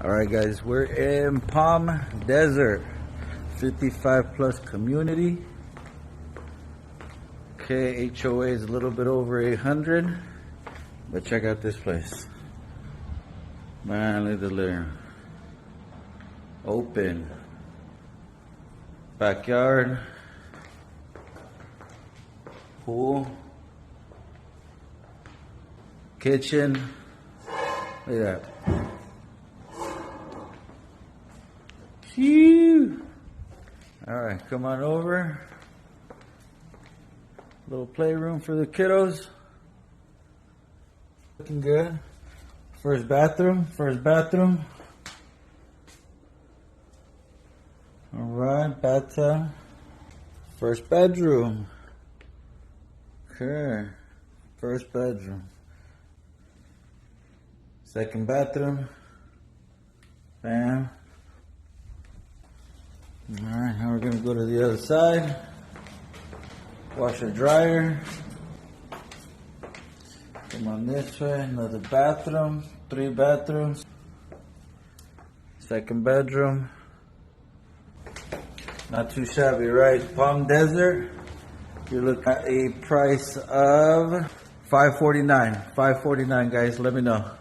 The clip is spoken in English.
Alright guys, we're in Palm Desert, 55 plus community. Okay, HOA is a little bit over 800, but check out this place. Man, look at the living room. Open. Backyard. Pool. Kitchen. Look at that. Phew. Alright, come on over. Little playroom for the kiddos. Looking good. First bathroom. Alright, bathtub. First bedroom. Okay. First bedroom. Second bathroom. Bam. Alright, now we're going to go to the other side. Washer dryer. Come on this way. Another bathroom. 3 bathrooms. Second bedroom. Not too shabby, right? Palm Desert. You're looking at a price of $549. $549, guys. Let me know.